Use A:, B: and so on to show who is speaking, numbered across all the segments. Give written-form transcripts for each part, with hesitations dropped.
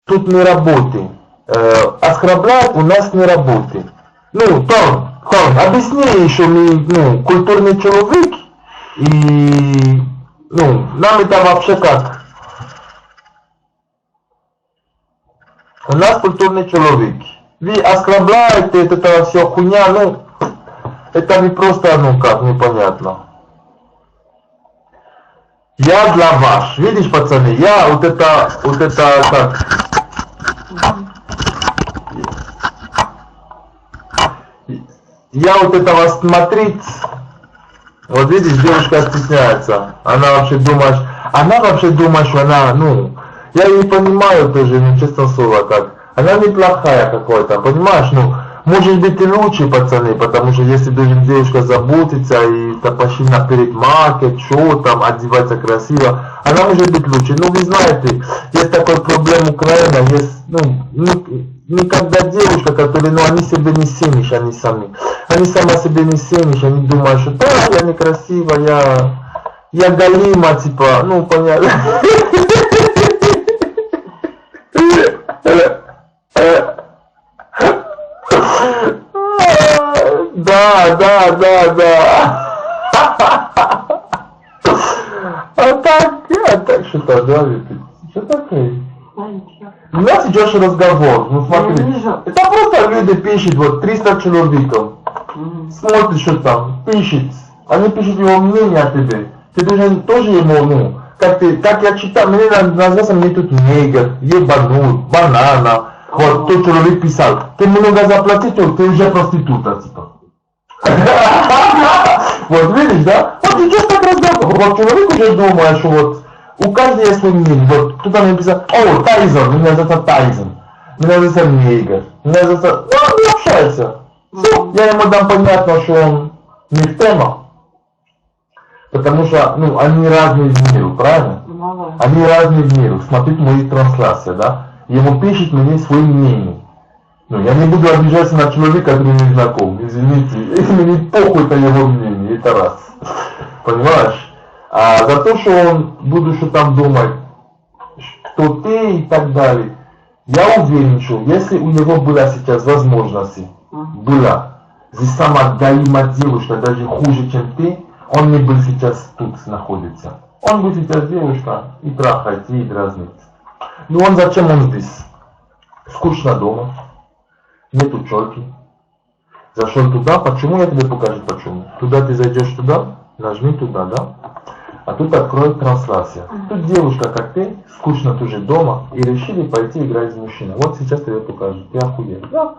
A: тут не работает. Оскорблять у нас не работает. Ну, Том, объясни еще мне, ну, культурный человек, и, ну, нам это вообще как? У нас культурный человек. Вы оскорбляете, это все хуйня, ну, это не просто, ну как, непонятно. Я для вас, видишь, пацаны, я вот это как? Я вот этого смотреть, вот видишь, девушка стесняется, она вообще думает, что она, ну, я ее не понимаю тоже, ну, честно слово, как, она неплохая какой-то, понимаешь, ну, может быть и лучше, пацаны, потому что если даже девушка заботится и топочит наперед маркет, что там, одевается красиво, она может быть лучше. Ну, вы знаете, есть такой проблем Украина, есть, ну, никогда девушка, которые, ну, они себе не ценишь, они сами. Они сама себе не ценишь, они думают, что да, я некрасива, я галима, типа, ну, понятно. Да. А так что-то, да, что такое? У нас идет разговор, ну смотри, это просто люди пишут, вот 300 человеков, смотришь, что там, пишет, они пишут его мнение о тебе, ты должен тоже ему, ну, как я читал, мне назвался, мне тут негр, ебанул, банана, вот тот человек писал, ты много заплатил, ты уже проститута, типа. Вот видишь, да? Вот идет так разговор, вот человек уже думает, что вот у каждого есть свой мнение. Вот кто-то мне писал, о, Тайзон, меня зовут Тайзон, меня зовут негр, меня зовут... Ну, он общается. Все, я ему дам понятно, что он не в тему. Потому что, ну, они разные в миру, правильно? Они разные в миру. Смотрите мои трансляции, да? Ему пишет мне свое мнение. Ну, я не буду обижаться на человека, который не знаком. Извините, мне похуй это его мнение, это раз. Понимаешь? А за то, что он будет что там думать, что ты и так далее, я уверен, что если у него была сейчас возможность, здесь сама галима девушка, даже хуже, чем ты, он не был сейчас тут находится. Он будет сейчас девушка и трахает, и дразнит. Ну он зачем он здесь? Скучно дома, нету чёрки. Зашел туда, почему я тебе покажу почему? Туда ты зайдешь туда, нажми туда, да? А тут откроет трансляция. Тут девушка, как ты, скучно тоже дома, и решили пойти играть с мужчиной. Вот сейчас тебе покажу, ты охуел. Да?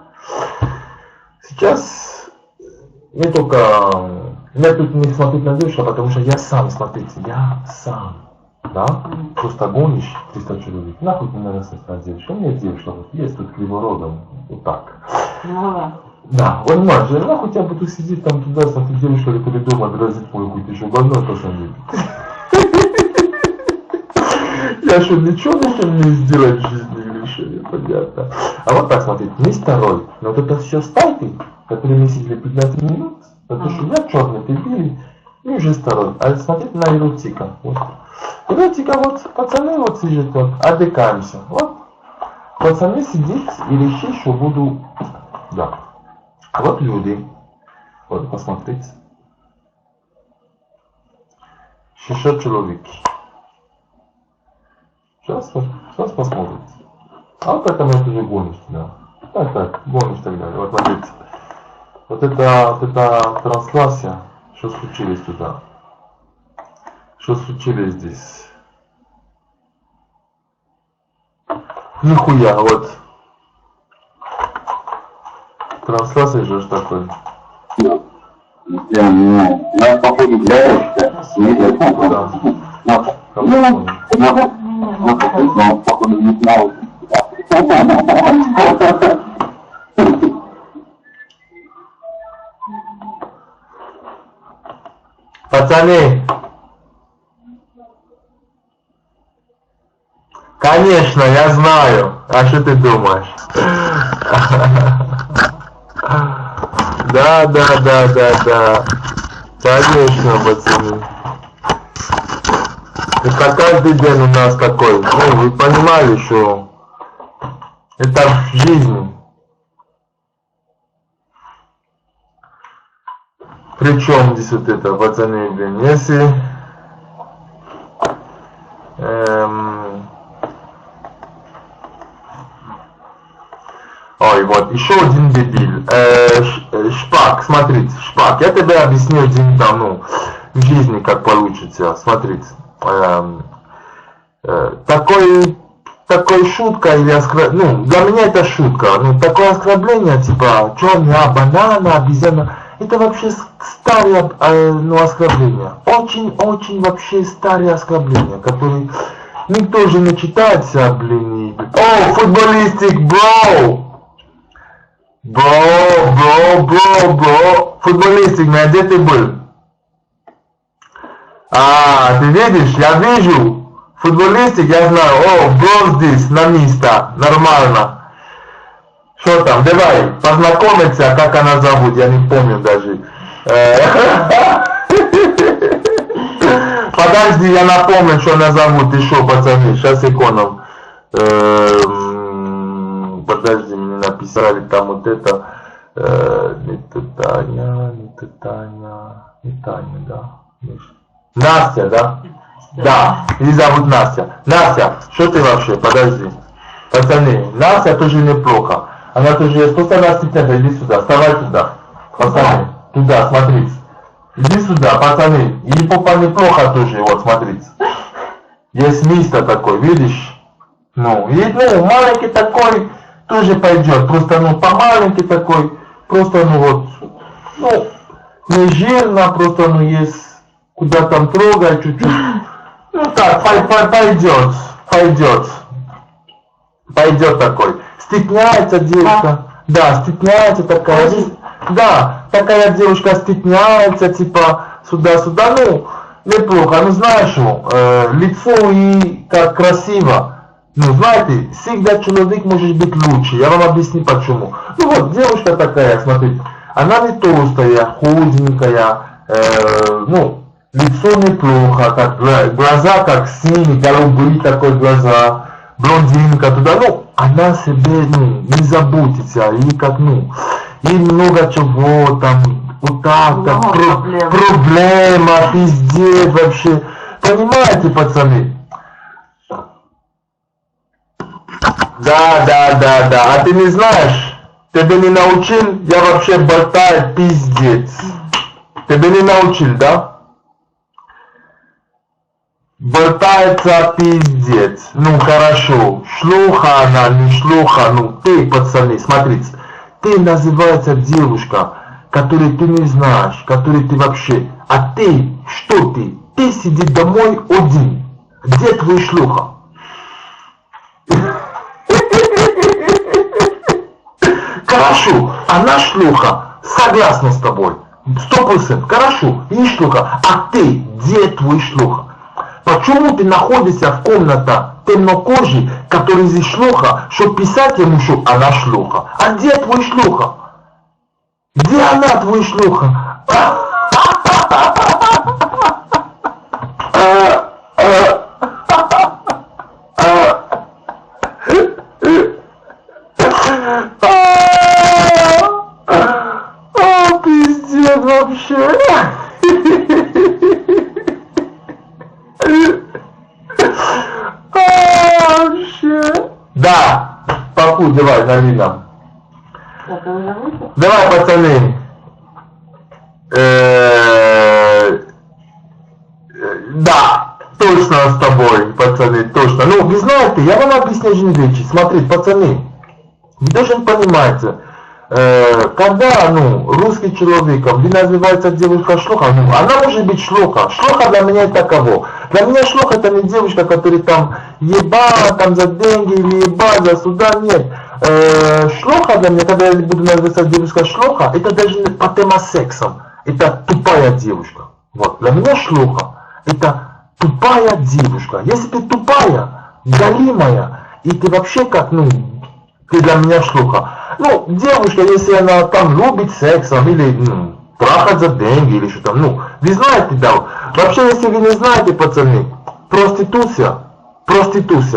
A: Сейчас не только... Я тут не смотреть на девушку, потому что я сам, смотрите, я сам. Да? Просто гонишь 300 человек. Нахуй мне надо смотреть девушку. У меня девушка вот есть тут криворогом. Вот так. Да, понимаешь, я нахуй тебя буду сидеть там туда, смотреть девушку, которая дома грозит мой хуй, ты еще больной пацан. Я что, ничего не сделать в жизни или что, непонятно. А вот так смотрите, есть второй. Но вот это все стайки, которые мы сидели 15 минут, потому что я черный, ты белый, и уже второй. А смотрите на эротика. Вот. Эротика, вот, пацаны вот сидят, вот, отдыхаемся. Вот. Пацаны сидят и решили, что буду... Да. Вот люди. Вот, посмотрите. 600 человек. Сейчас посмотрите. А вот это мы уже гонишь, да. Так, гонишь так далее. Вот смотрите. Вот это трансляция. Что случилось туда? Что случилось здесь? Нихуя, вот. Трансляция же такой.
B: Я походу для походу не знал.
A: Пацаны, конечно, я знаю. А что ты думаешь? Да. Конечно, пацаны. Это каждый день у нас такой. Ну, вы понимали, что Это в жизни. Причем здесь вот это, пацаны, блин, если... Ой, вот, еще один дебиль. Шпак, смотрите, Шпак, я тебе объясню один там, ну, в жизни как получится, смотрите. Такой шутка или оскорбление, ну, для меня это шутка, ну, такое оскорбление, типа, черная банана, обезьяна, это вообще старое, ну, оскорбление. Очень вообще старое оскорбление, которые никто же не читается, блин. О, футболистик, бро! Бро! Футболистик, где ты был? А, ты видишь, я вижу. Футболистик, я знаю. О, бро здесь, на место, нормально. Что там, давай, познакомиться, как она зовут, я не помню даже. Подожди, я напомню, что она зовут, еще, пацаны, сейчас секунду. Подожди, мне написали там вот это. Не Таня, да. Настя, да? Да, ее зовут Настя. Настя, что ты вообще, подожди. Пацаны, Настя тоже неплохо. Она тоже есть, просто она стесняется, иди сюда, вставай туда. Пацаны, туда, смотрите. Иди сюда, пацаны. И попа неплохо тоже, вот, смотрите. Есть место такое, видишь? Ну, и, ну, маленький такой тоже пойдет. Просто, ну, помаленький такой. Просто, ну, вот, ну, не жирно, просто, ну, есть куда там трогать чуть-чуть. Ну, так, пойдет такой. Стесняется девушка. Да, стесняется такая. Да, такая девушка стесняется, типа, сюда-сюда, ну, неплохо. Ну, знаешь, лицо и как красиво. Ну, знаете, всегда человек может быть лучше. Я вам объясню почему. Ну, вот, девушка такая, смотрите, она не толстая, худенькая, ну, лицо неплохо, как глаза как синие, голубые такой глаза, блондинка туда, ну, она себе, ну, не заботится, и как, ну, и много чего там, вот так, проблема, пиздец вообще, понимаете, пацаны? Да, а ты не знаешь, тебе не научил, я вообще болтаю пиздец, тебе не научил, да? Болтается пиздец. Ну хорошо. Шлюха она, не шлюха. Ну ты, пацаны, смотрите. Ты называется девушка, которую ты не знаешь, которую ты вообще. А ты, что ты? Ты сиди домой один. Где твой шлюха? Хорошо, она шлюха. Согласна с тобой. 100%. Хорошо, не шлюха. А ты, где твой шлюха? Почему ты находишься в комнате темнокожей, который здесь шлюха, чтобы писать ему, что она шлюха? А где твой шлюха? Где она, твой шлюха? Пиздец вообще. Да, папу, давай, зови нам. Давай, пацаны. Да, точно с тобой, пацаны, точно. Ну, вы знаете, я вам объясню один вещи. Смотрите, пацаны, вы должны понимать, когда, ну, русский человек, вы называете девушка шлюха, ну, она может быть шлюха. Шлюха для меня это кого? Для меня шлюха это не девушка, которая там ебала там за деньги или ебала за суда, нет. Шлюха для меня, когда я буду называться девушка шлюха, это даже не по тема сексом. Это тупая девушка. Вот, для меня шлюха это тупая девушка. Если ты тупая, галимая, и ты вообще как, ну, ты для меня шлюха. Ну, девушка, если она там любит сексом или, ну, трахать за деньги или что там, ну, вы знаете, да. Вообще, если вы не знаете, пацаны, проституция,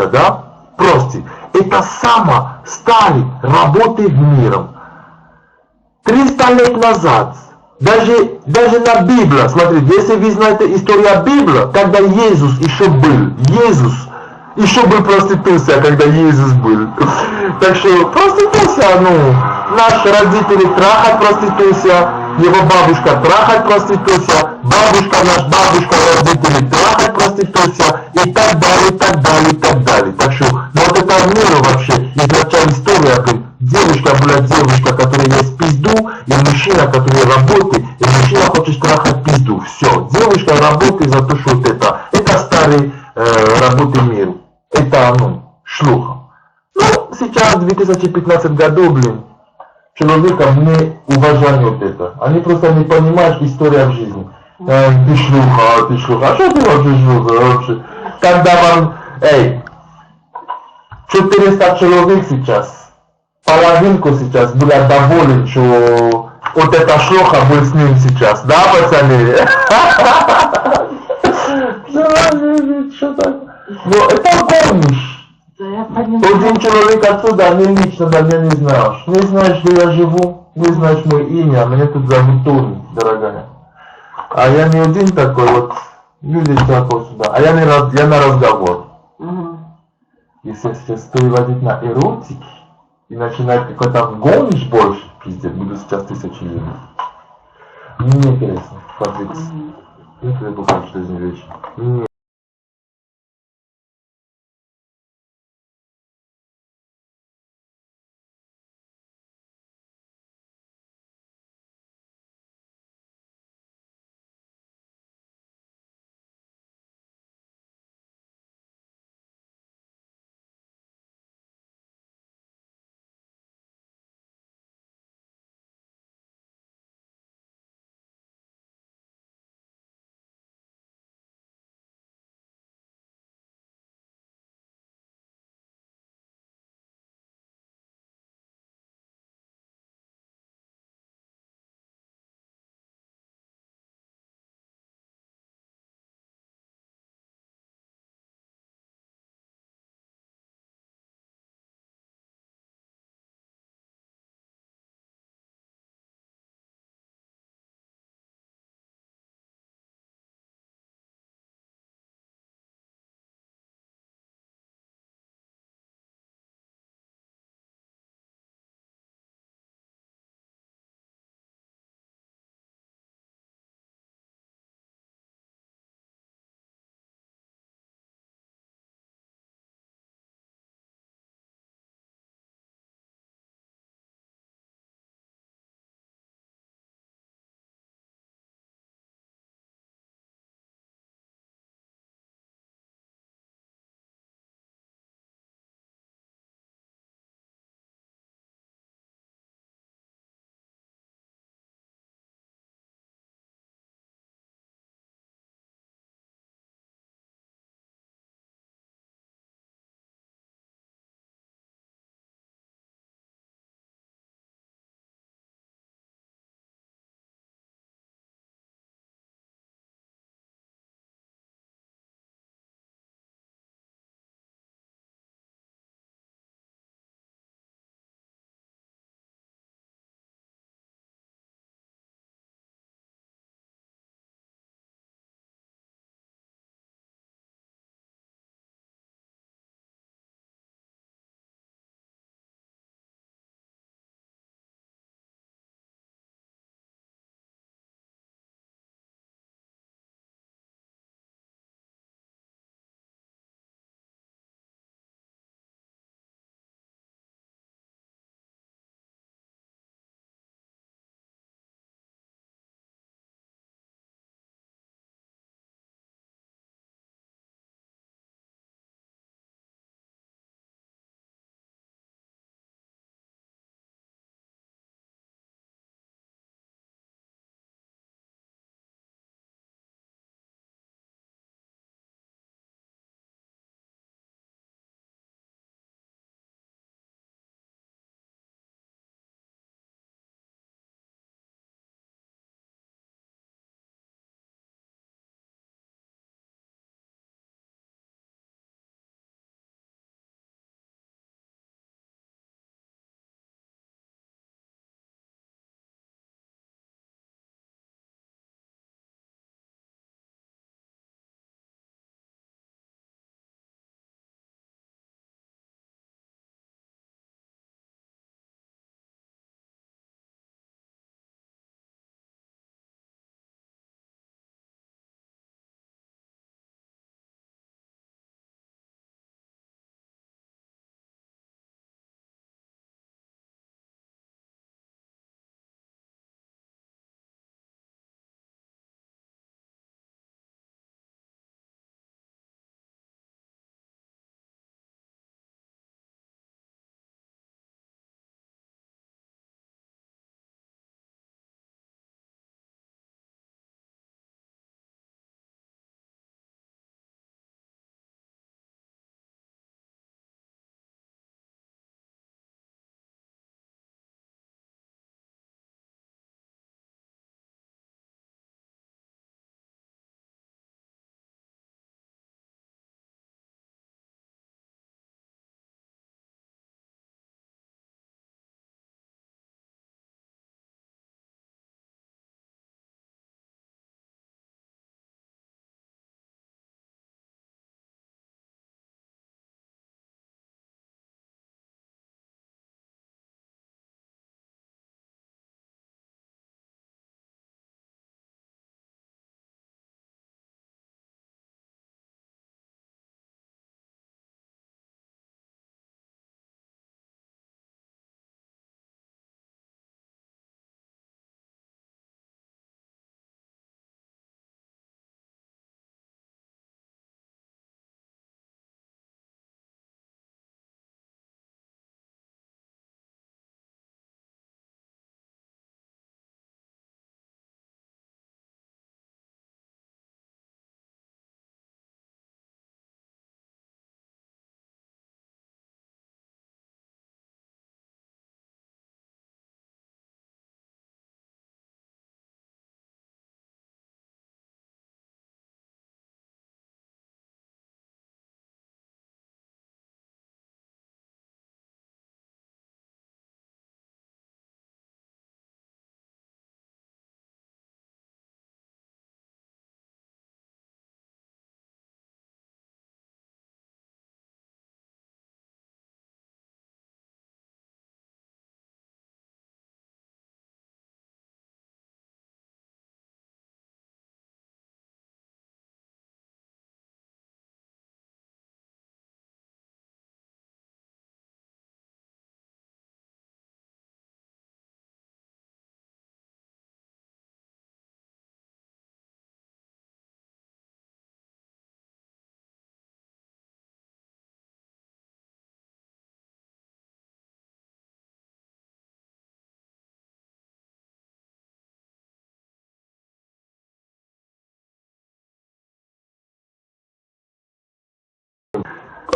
A: да, прости. это самое старые работы в мире. 300 лет назад, даже на Библии, смотрите, если вы знаете историю Библии, когда Иисус еще был, Иисус еще был проституция, когда Иисус был. Так что проституция, ну, наши родители трахать проституция, его бабушка трахать проституция, бабушка, наш бабушка, родители трахать проституция, и так далее, и так далее, и так далее. Так что, ну вот это мир вообще, изначально история, блин, девушка была девушка, которая есть пизду, и мужчина, который работает, и мужчина хочет трахать пизду. Все, девушка работает за то, что вот это старые работы миру. Это, ну, шлюха. Ну, сейчас, в 2015 году, блин, человека не уважают вот это. Они просто не понимают историю в жизни. Ты шлюха, ты шлюха. А что ты вообще шлюха вообще? Когда вам, 400 человек сейчас, половинку сейчас была доволен, что вот эта шлюха будет с ним сейчас. Да, пацаны? Что так? Ну, это гонишь.
C: Да, я понимаю.
A: Один человек отсюда, не лично меня не знаешь. Не знаешь, где я живу, не знаешь мое имя, меня тут зовут Тони, дорогая. А я не один такой, вот, люди такой сюда. А я на разговор.
C: Угу.
A: Если сейчас переводить на эротик и начинать какой-то гонишь больше, пиздец, буду сейчас 1000 людей. Мне не интересно, смотрите. Я тебе покажу, что из них вещи.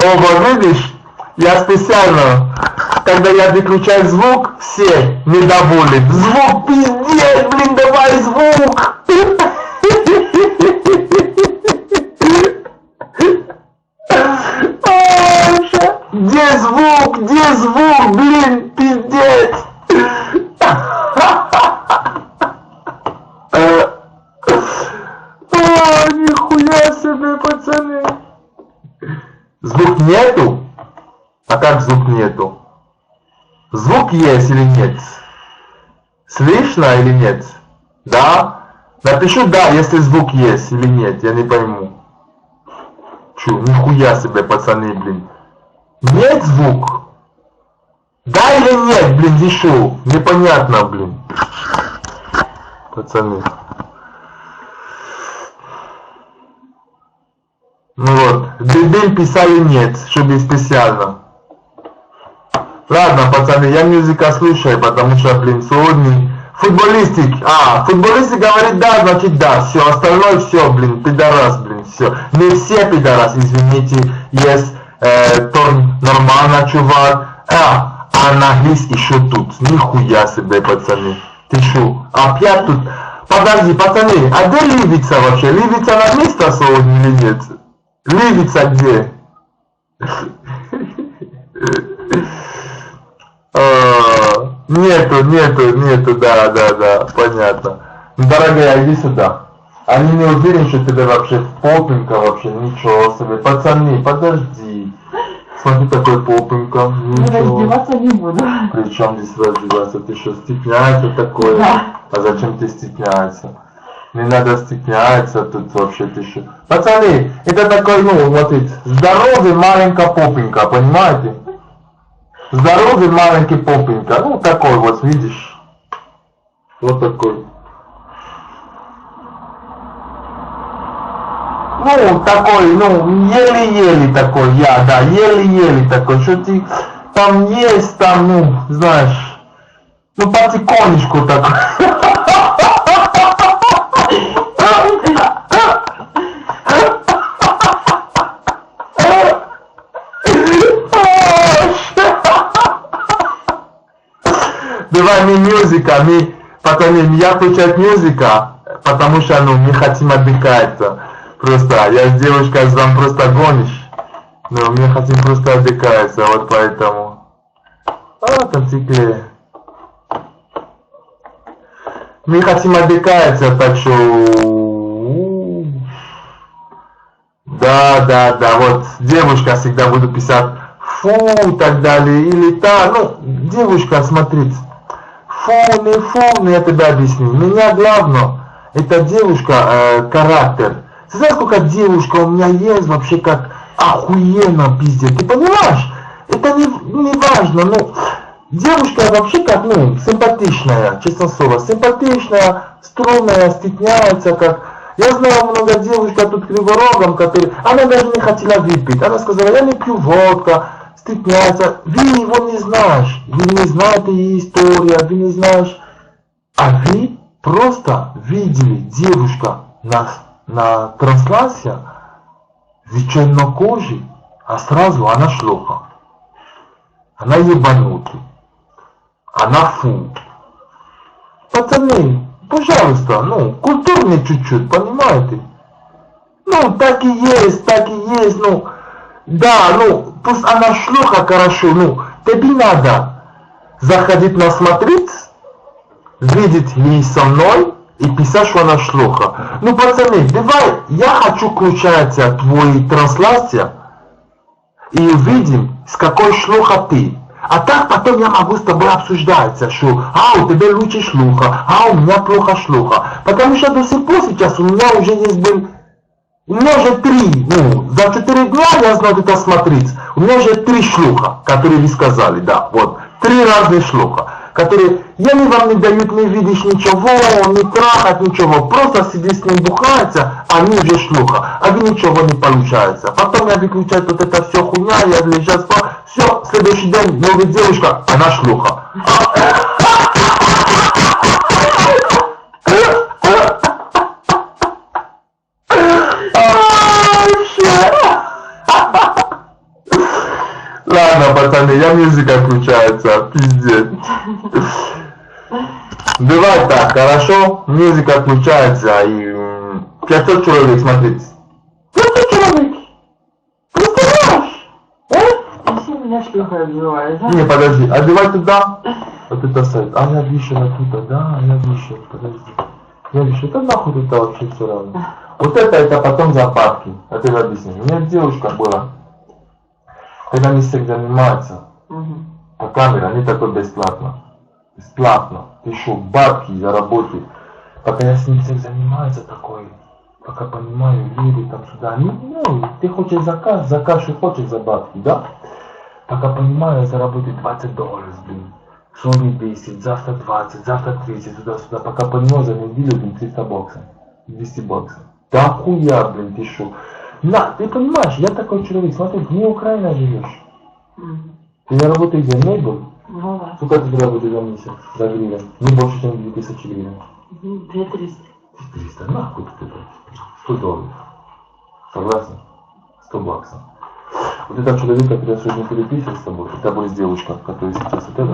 A: О, вот видишь, я специально, когда я выключаю звук, все недовольны. Звук пиздец, блин, давай звук. Где звук? Где звук? Блин, пиздец! О, нихуя себе, пацаны! Звук нету? А как звук нету? Звук есть или нет? Слышно или нет? Да? Напишу да, если звук есть или нет, я не пойму. Чё, нихуя себе, пацаны, блин. Нет звук? Да или нет, блин, дышу? Непонятно, блин. Пацаны. Ну вот, Дебель писали нет, чтобы специально. Ладно, пацаны, я музыка слушаю, потому что, блин, сегодня футболистик, футболистик говорит да, значит да, все, остальное все, блин, пидорас, блин, все. Не все пидорас, извините, есть нормально, чувак, а на английский еще тут, нихуя себе, пацаны, ты шо, опять тут, подожди, пацаны, а где Ливица вообще, Ливица на место сегодня или нет? Ливица где? Нету, да, понятно. Дорогая, иди сюда. Они не уверены, что тебе вообще попенька, вообще, ничего себе. Пацаны, подожди. Смотри, такой попенька, ничего.
C: Раздеваться не буду.
A: При чем здесь раздеваться? Ты что, стесняешься такое?
C: Да.
A: А зачем ты стесняешься? Не надо стесняться тут вообще, ты что? Пацаны, это такой, ну, вот это, здоровый маленькая попенька, понимаете? Здоровый маленький попенька, ну такой вот, видишь? Вот такой. Ну, такой, ну, еле-еле такой, еле-еле такой, что ты там есть, там, ну, знаешь, ну, потихонечку такой. Давай мы музыка, пацаны, я включаю музыка, потому что, ну, мы хотим отдыхать. Просто, я с девушкой вам просто гонишь, но мы хотим просто отдыхать, вот поэтому. Там цикле. Мы хотим отдыхать, так что... Да, вот, девушка всегда буду писать фу и так далее, или та, ну, девушка, смотрите, фу, не я тебе объясню, меня главное, это девушка, характер. Ты знаешь, сколько девушка у меня есть, вообще как охуенно пиздец, ты понимаешь? Это не важно, ну, девушка вообще как, ну, симпатичная, честно слово, симпатичная, струнная, стесняется, как... Я знаю много девушек тут криворогом, которые... Она даже не хотела выпить. Она сказала, я не пью водка, стесняется. Вы его не знаешь. Вы не знаете ее историю, вы не знаешь. А вы просто видели девушка на трансляции, вы чернокожий, а сразу она шлюха. Она ебанутый. Она фу. Пацаны, пожалуйста, ну, культурнее чуть-чуть, понимаете? Ну, так и есть, ну, да, ну, пусть она шлюха, хорошо, ну, тебе надо заходить на смотреть, видеть ей со мной и писать, что она шлюха. Ну, пацаны, давай, я хочу включать твои трансляции и увидим, с какой шлюха ты. А так потом я могу с тобой обсуждать, что у тебя лучше шлюха, у меня плохо шлюха. Потому что до сих пор сейчас у меня уже есть был, у меня уже 3, ну, за 4 дня я знаю это смотреть. У меня уже 3 шлюха, которые вы сказали, да, вот, 3 разных шлюха, которые, они вам не дают, не видишь ничего, не трахать ничего, просто сидишь с ним бухается, они уже шлюха, а вы ничего не получается. Потом я выключаю вот это все хуйня, я лежал спать, все, следующий день, новая девушка, она шлюха. пацаны, я музыка включается, пиздец. Давай так, хорошо, музыка включается и 500 человек, смотрите. 500 человек! Представляешь?
C: И все меня шлюхой обзывают, да?
A: Не, подожди, а давай туда. Вот это сайт. А я вижу тут, да, я вижу, подожди. Я вижу, это нахуй это вообще все равно. Вот это потом за бабки. Я тебе объясню. У меня девушка была, когда они секс занимаются, по камере, они такой бесплатно. Бесплатно. Ты шо, бабки заработай. Пока я с ним секс занимается такой, пока понимаю, люди там сюда, они, ну, ты хочешь заказ что хочешь за бабки, да? Пока понимаю, я заработаю $20, блин. Сегодня 10, завтра 20, завтра 30, туда-сюда. Пока понимаю, за неделю, блин, 300 баксов, 200 баксов. Да хуя, блин, ты шо? На, ты понимаешь, я такой человек, смотри, не Украина живешь. Ты не работаешь где, не был?
C: Ну да.
A: Сколько ты работаешь за месяц, за гривен? Не больше, чем 2000 гривен.
C: 2300.
A: 300, нахуй ты это? $100. Согласен? 100 баксов. Вот этот человек, который сегодня переписывал с тобой, это будет девушка, которая сейчас вот это.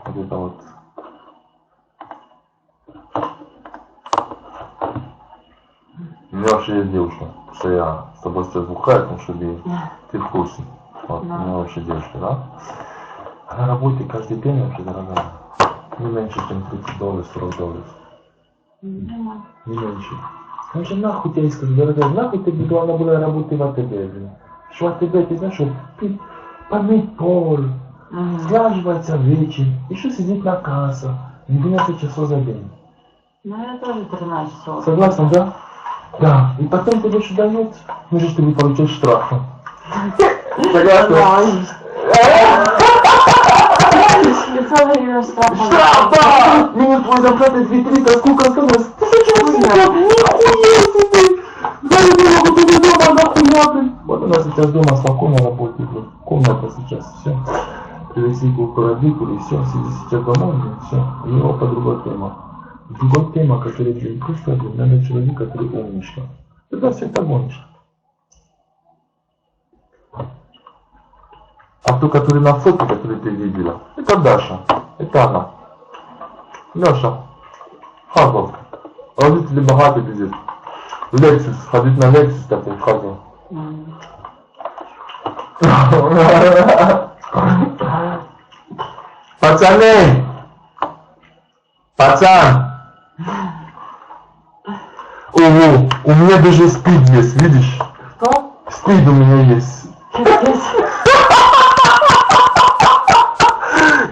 A: Вот это вот. У меня вообще есть девушка, что я с тобой сейчас бухаю, потому что ты в курсе. Вот, у меня вообще девушка, да? Она работает каждый день вообще дорогая. Не меньше, чем $30, $40. Не меньше. Ну же нахуй тебе скажу, дорогая, нахуй тебе главное было работать в АТБ, блин. Что АТБ, ты знаешь, что помыть пол, сглаживается вечер, еще сидеть на кассах, 12 часов за день.
C: Ну я тоже 13 часов.
A: Согласна, да? Да. И потом тебе что дают? Ну же ты получаешь штраф. Согласна? Штраф, да! Минус твой зарплаты 2-3, сколько осталось? Ты зачем сидел? Нихуя себе! Да я не могу тебе дома нахуя, блин! Вот у нас сейчас дома спокойно работает, блин. Комната сейчас, все. Привезли курку родителей, все, сиди сейчас дома, блин, все. И опа, другая тема. Другая тема, которая, блин, просто, блин, надо человек, который умничка. Тогда все это гонишь. А ту, который на фото, который ты видела, это Даша. Это она. Даша. Хазов. Родители богатые пиздец. Лексус. Ходить на Лексус такой, Хазов. Пацаны! Пацан! Ого, у меня даже спид есть, видишь?
C: Что?
A: Спид у меня есть.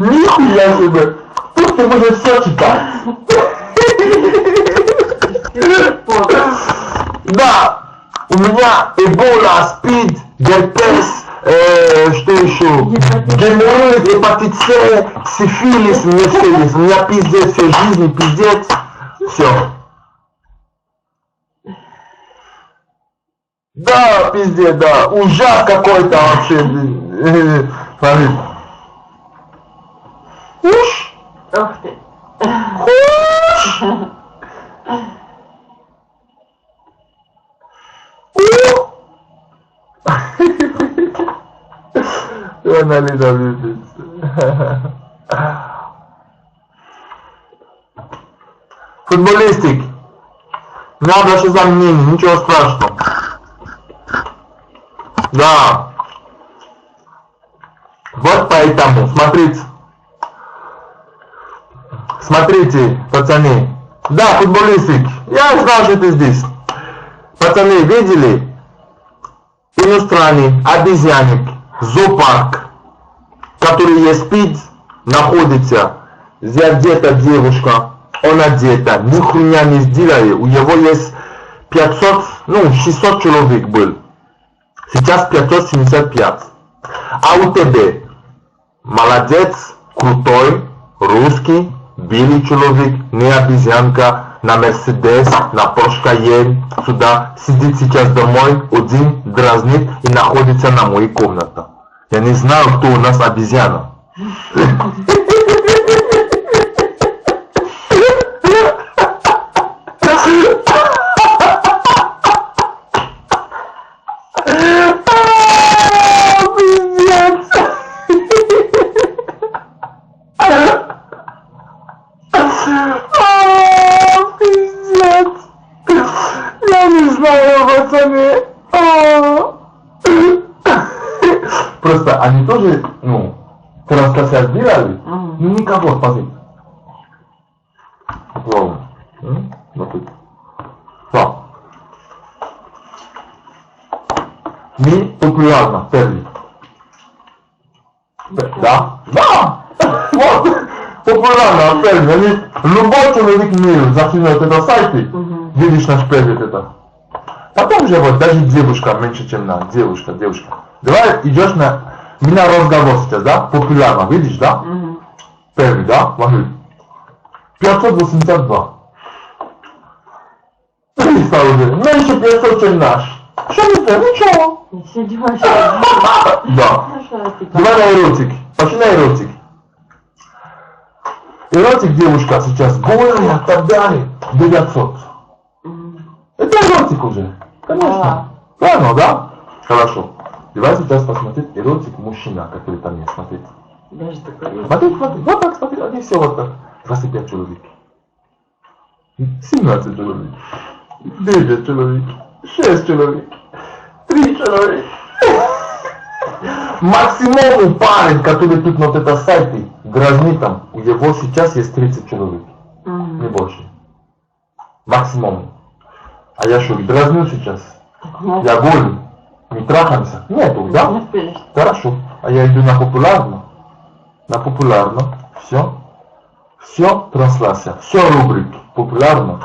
A: Нихуя себе! Тут ты можешь все читать. Да, у меня Эбола, СПИД, герпес, что еще? Геморрой, гепатит С, сифилис, у меня все есть. У меня пиздец, все жизни, пиздец, все. Да, пиздец, да, ужас какой-то вообще. Смотри. Уж!
C: Ух ты.
A: Уж! Она Лиза влюбится. Футболистик. Надо что за мнение, ничего страшного. Да. Вот поэтому, смотрите. Смотрите, пацаны. Да, футболистик. Я знал, что ты здесь. Пацаны, видели? Иностранный обезьянник, зоопарк, который есть спит, находится. Здесь где-то девушка, он одета, ни хуйня не сделали. У него есть 500, 600 человек был. Сейчас 575. А у тебя молодец, крутой, русский, белый человек, не обезьянка, на Мерседес, на Porsche Cayenne, сюда, сидит сейчас домой, один, дразнит и находится на моей комнате. Я не знаю, кто у нас обезьяна. Пиздец! они тоже, ну, трансляцию сделали, ну никого спасибо. Попробуем. Вот тут. Так. Мы популярны, первый. Да? Да! Вот! Популярно, первый. Они, любой человек в мире начинает это сайты, видишь наш первый это. Потом же вот даже девушка меньше, чем на девушка. Давай идешь на меня разговор сейчас, да? Популярно, видишь, да? Первый, да? Смотри. 582. 300 уже. Меньше 500, чем наш. Что не знаю? Ничего. Да. Давай на эротик. Пошли на эротик. Эротик девушка сейчас голая, так далее. 900. Это эротик уже. Конечно. Правильно, да? Хорошо. Давай сейчас посмотреть эротик мужчина, который там есть. Смотрите.
C: Даже такой.
A: Смотри. Вот так смотри. Они все вот так. 25 человек. 17 человек. 9 человек. 6 человек. 3 человека. Максимум парень, который тут на вот это сайте, гражданам, у него сейчас есть 30 человек. Не больше. Максимум. А я что, дразню сейчас? Я голый. Не трахаемся? Нету, да? Хорошо. А я иду на популярно. На популярно. Все. Все трансляция. Все рубрики. Популярно.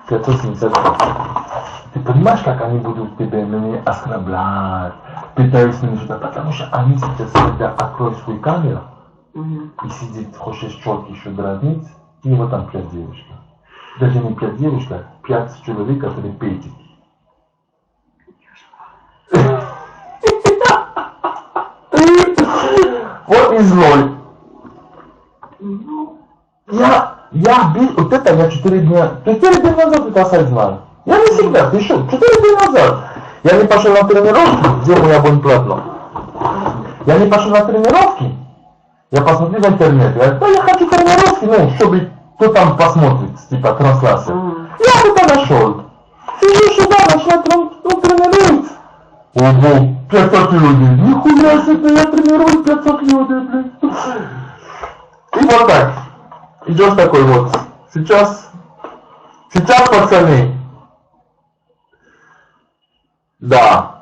A: 572. Ты понимаешь, как они будут меня оскорблять, пытаются меня что-то, потому что они сейчас, когда откроют свою камеру и сидит, хочешь четко еще дразнить, и вот там 5 девушек. Даже не 5 девушек, 5 человек, которые пейтят. Вот и злой. Я бил, вот это я 4 дня назад это сайт знаю. Я не всегда, ты что, 4 дня назад. Я не пошел на тренировки, где мой абонплатно. Я не пошел на тренировки, я посмотрел в интернет. Я хочу тренировки, ну, чтобы кто там посмотрит, типа трансляция. Я это нашел. Сижу сюда, начал тренировать. Ого, 500 людей. Нихуя себе, я тренирую 500 людей, блин. И вот так. Идешь такой вот. Сейчас, пацаны. Да.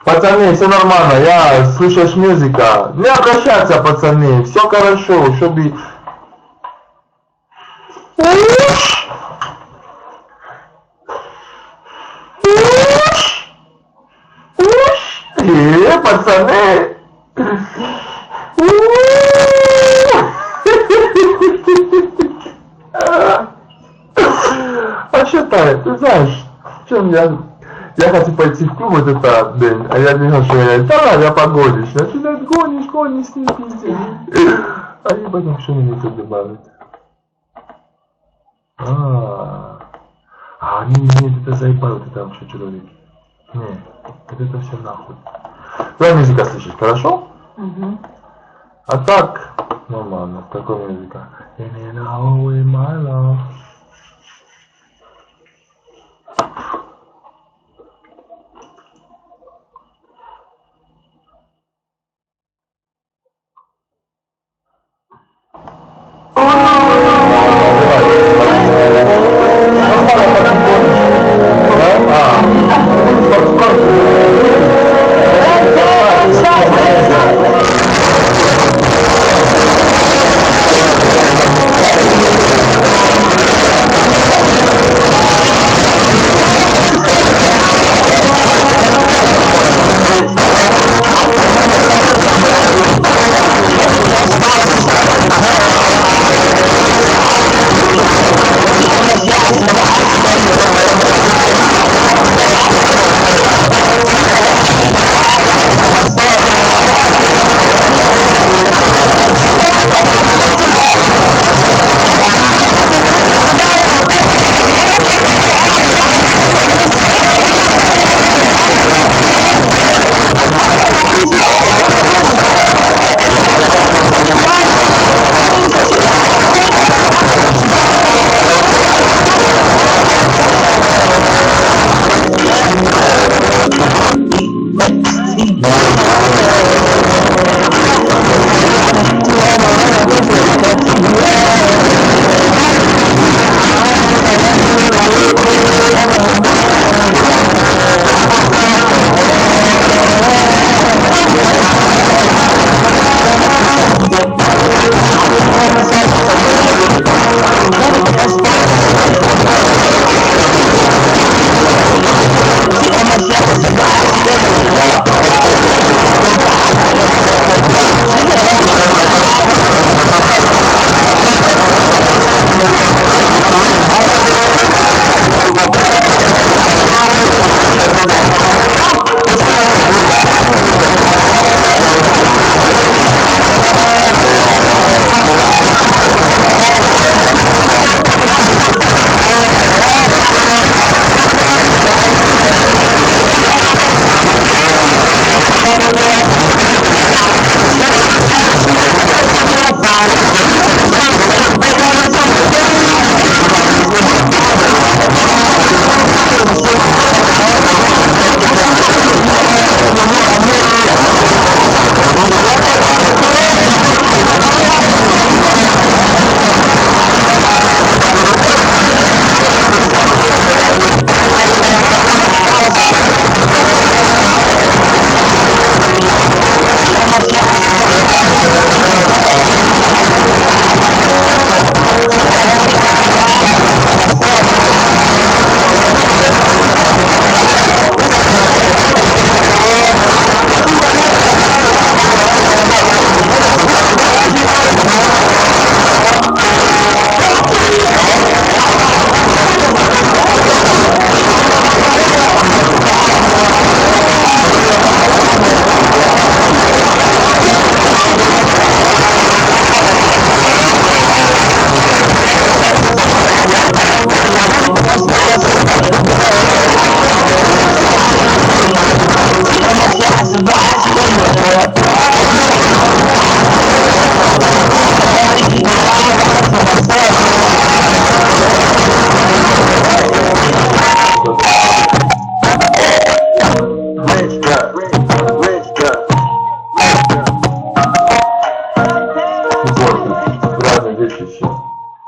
A: Пацаны, все нормально, я слушаешь музыка. Не обращаться, пацаны, все хорошо, чтобы... Пацаны! А считай, ты знаешь, чем я хочу пойти в клуб вот этот день, а я думал, что я погонишь. Начинает гонишь, с ним пиздец. А я потом что мне тут добавить? Они мне это заебают, это вообще человек. Не, это все нахуй. Давай музыка слышишь, хорошо? А так, нормально, такой музыка. My love.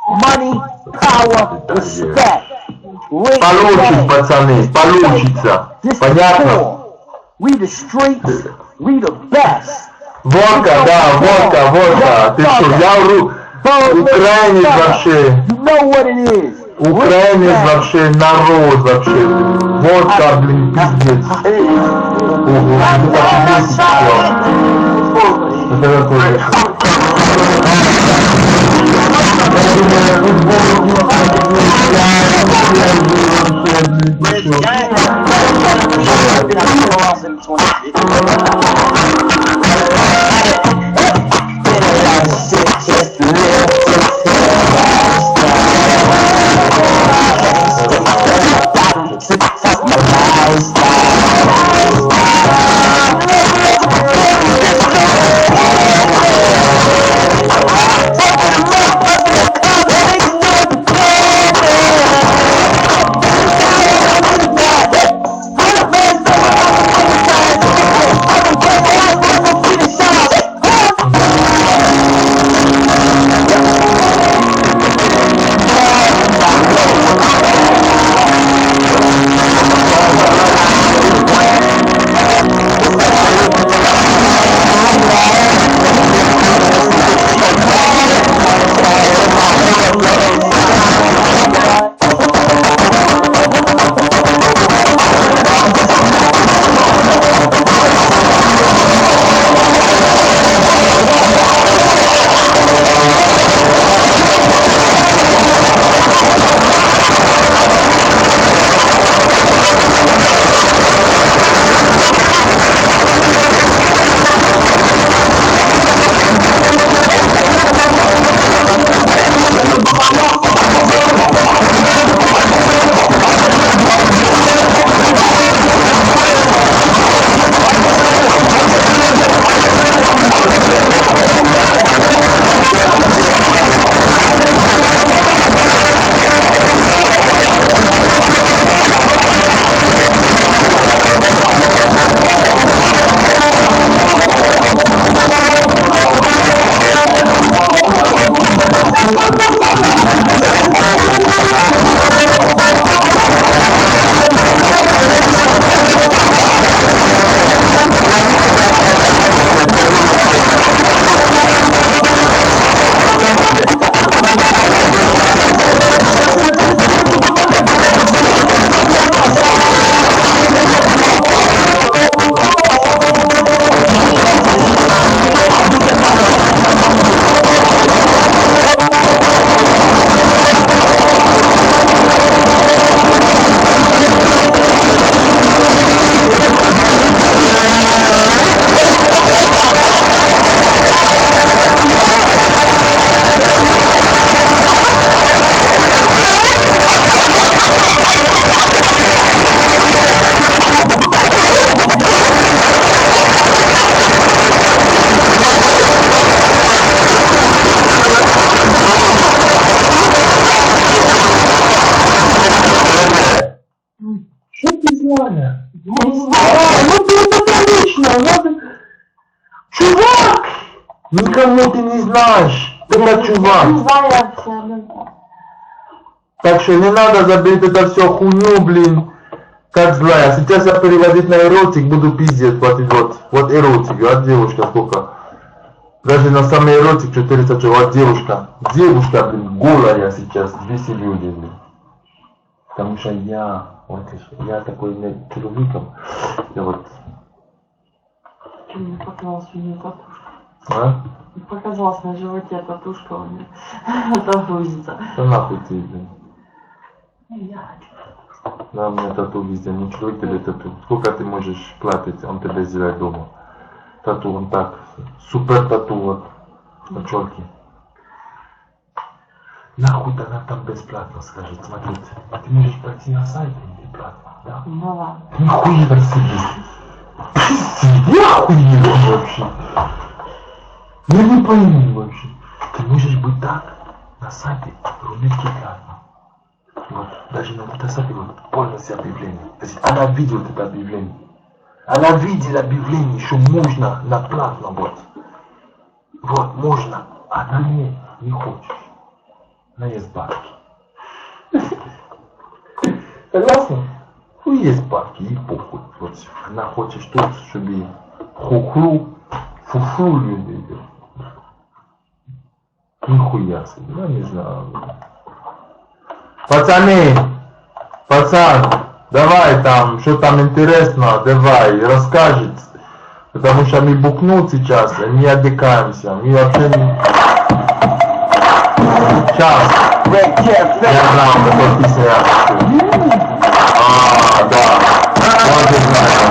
D: Money, power, respect. Rich
A: Получит,
D: man.
A: пацаны, получится. Понятно?
D: We the streets, we the best.
A: Водка, да, водка. Ты что, я вру? Украинец вообще.
D: You know what it is.
A: Украинец вообще, народ вообще. Водка, блин, пиздец. Ого, это офигеть все. Это какой? Ваня?
C: Я не знаю.
A: Ну ты это лично, надо... Чувак! Никому ты не знаешь. Это
C: Я не
A: чувак.
C: знаю абсолютно.
A: Так что не надо забыть это все хуйню, блин. Как злая. Сейчас я переводить на эротик буду пиздец платить. Вот эротик. А девушка сколько? Даже на самый эротик 400 чего. Вот девушка. Девушка, блин, голая сейчас. 200 людей, блин. Потому что я такой человеком. Я вот...
C: Что мне показалось, у нее татушка.
A: А?
C: Показалось на животе татушка у меня. Татуется.
A: Да нахуй ты, блин.
C: Я хочу.
A: Да, у меня тату везде. Ну, человек тебе тату. Сколько ты можешь платить, он тебе сделает дома. Тату, он так. Супер тату, вот. На челке. Нахуй она там бесплатно, скажет. Смотрите. Ты можешь пройти на сайте или платно, да?
C: Ну ладно.
A: Нихуя себе. Я охуел вообще. Я не пойму вообще. Ты можешь быть так на сайте рубильки платно. Вот, даже на этом сайте вот полностью объявление. То есть она видела это объявление. Она видела объявление, что можно на платно вот. Вот, можно. Она не хочет. Она есть бабки. Согласна? Ну есть бабки, и похуй. Вот она хочет что-то, чтобы хухру, фуфру люди. Нихуя себе, я не знаю. Пацаны, пацан, давай там, что там интересно, давай, расскажет. Потому что мы бухнут сейчас, не отдыхаемся, мы вообще не... Сейчас. Я знал, какой песня я хочу. Да. Тоже знаю.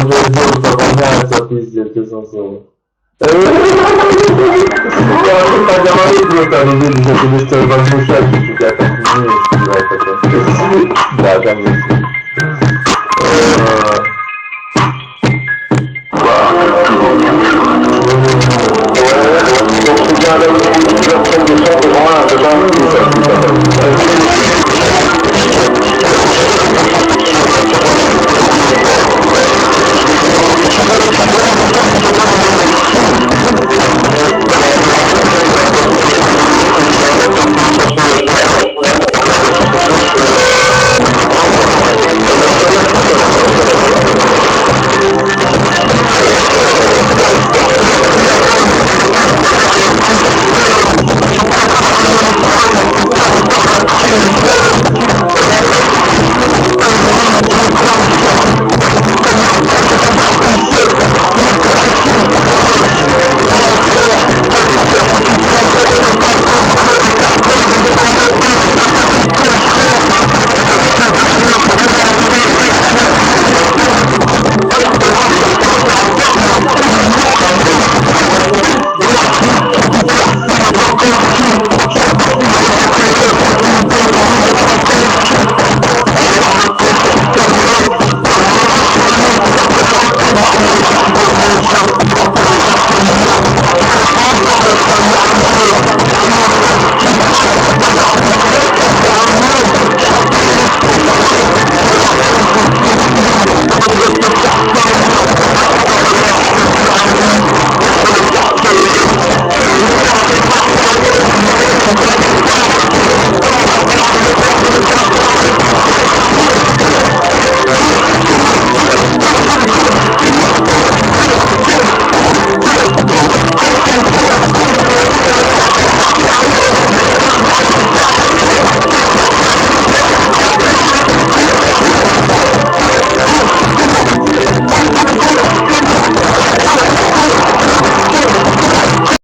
A: że jest dużo, zapomniałem co pizdzie, gdzie są słowa. Ja mam tak, ja mam jutro tam wiedzieć, że ty jeszcze was muszę, czy ja tak nie jest, taka. Błagam, jest.